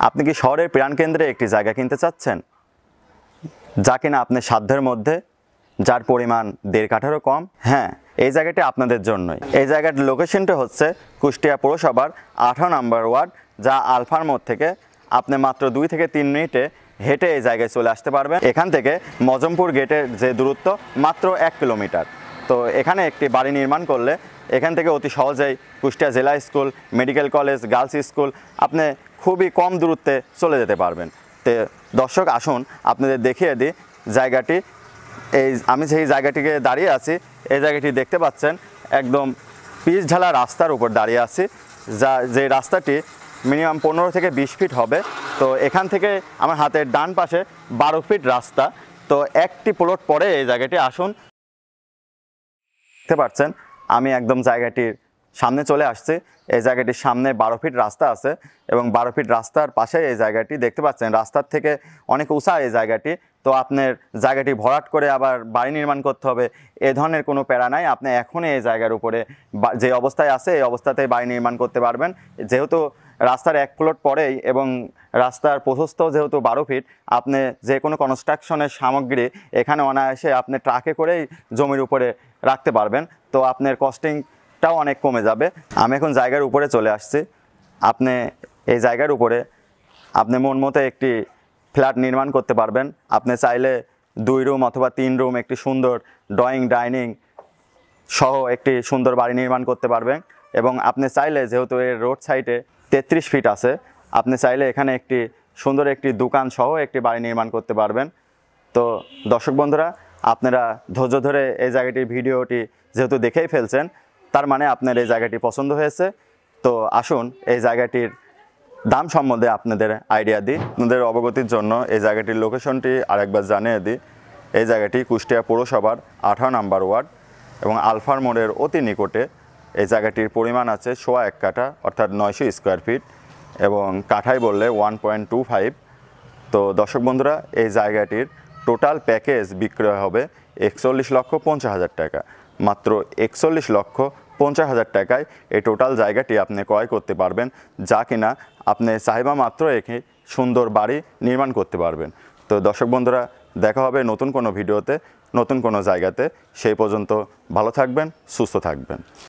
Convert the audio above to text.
আপনি কি শহরের প্রাণকেন্দ্রে একটি জায়গা কিনতে চাচ্ছেন, যা কিনা আপনার সাধ্যের মধ্যে, যার পরিমাণ 1.5 কাঠারও কম? হ্যাঁ, এই জায়গাটি আপনাদের জন্যই। এই জায়গাটির লোকেশনটা হচ্ছে কুষ্টিয়া পৌরসভার 18 নম্বর ওয়ার্ড, যা আলফার মোড় থেকে আপনি মাত্র 2 থেকে 3 মিনিটে হেঁটে এই জায়গায় চলে আসতে পারবেন। এখান থেকে মজমপুর গেটের যে দূরত্ব মাত্র 1 কিলোমিটার। তো এখানে একটি বাড়ি নির্মাণ করলে এখান থেকে অতি সহজেই কুষ্টিয়া জেলা school, medical college, girls school আপনি খুবই কম দূরত্বে চলে যেতে পারবেন। তো দর্শক, আসুন আপনাদের দেখিয়ে দিই জায়গাটি। আমি যেই জায়গাটিকে দাঁড়িয়ে আছি, এই জায়গাটি দেখতে পাচ্ছেন একদম পিচ ঢালা রাস্তার উপর দাঁড়িয়ে আছি, যে রাস্তাটি মিনিমাম 15 থেকে 20 ফিট হবে। তো এখান থেকে আমার হাতের ডান পাশে 12 ফিট রাস্তা। তো একটি প্লট পরে এই জায়গাটি আসুন। দেখতে পাচ্ছেন আমি একদম জায়গাটির সামনে চলে আসছি। এই জায়গাটির সামনে 12 ফিট রাস্তা আছে এবং 12 ফিট রাস্তার পাশে এই জায়গাটি দেখতে পাচ্ছেন। রাস্তার থেকে অনেক উঁচা এই জায়গাটি। তো আপনার জায়গাটি ভরাট করে আবার বাড়ি নির্মাণ করতে হবে, এ ধরনের কোনো প্যারা নাই। আপনি এখনই এই জায়গার উপরে যে অবস্থায় আছে এই অবস্থাতেই বাড়ি নির্মাণ করতে পারবেন। যেহেতু রাস্তার 1 প্লট পরেই এবং রাস্তার প্রশস্ত যেহেতু 12 ফিট, আপনি যে কোনো কনস্ট্রাকশনের সামগ্রী এখানে অনায়াসে আপনি ট্রাকে করেই জমির উপরে রাখতে পারবেন। তো আপনার কস্টিংটাও অনেক কমে যাবে। আমি এখন জায়গার উপরে চলে আসছি। আপনি এই জায়গার উপরে আপনি মন মতো একটি ফ্ল্যাট নির্মাণ করতে পারবেন। আপনি চাইলে 2 রুম অথবা 3 রুম একটি সুন্দর ড্রয়িং ডাইনিং সহ একটি সুন্দর বাড়ি নির্মাণ করতে পারবেন। এবং আপনি চাইলে, যেহেতু এর রোড সাইডে 33 ফিট আছে, আপনি চাইলে এখানে একটি সুন্দর একটি দোকান সহ একটি বাড়ি নির্মাণ করতে পারবেন। তো দর্শক বন্ধুরা, আপনারা ধৈর্য ধরে এই জায়গাটির ভিডিওটি যেহেতু দেখেই ফেলছেন, তার মানে আপনার এই জায়গাটি পছন্দ হয়েছে। তো আসুন এই জায়গাটির দাম সম্বন্ধে আপনাদের আইডিয়া দিই। আপনাদের অবগতির জন্য এই জায়গাটির লোকেশনটি আরেকবার জানিয়ে দিই। এই জায়গাটি কুষ্টিয়া পৌরসভার 18 নম্বর ওয়ার্ড এবং আলফার মোড়ের অতি নিকটে। এই জায়গাটির পরিমাণ আছে 1.25 কাঠা, অর্থাৎ 900 স্কোয়ার ফিট, এবং কাঠায় বললে 1.25। তো দর্শক বন্ধুরা, এই জায়গাটির টোটাল প্যাকেজ বিক্রয় হবে 41,50,000 টাকা। মাত্র 41,50,000 টাকায় এই টোটাল জায়গাটি আপনি ক্রয় করতে পারবেন, যা কিনা আপনি চাহিদা মাত্র একে সুন্দর বাড়ি নির্মাণ করতে পারবেন। তো দর্শক বন্ধুরা, দেখা হবে নতুন কোনো ভিডিওতে, নতুন কোনো জায়গাতে। সেই পর্যন্ত ভালো থাকবেন, সুস্থ থাকবেন।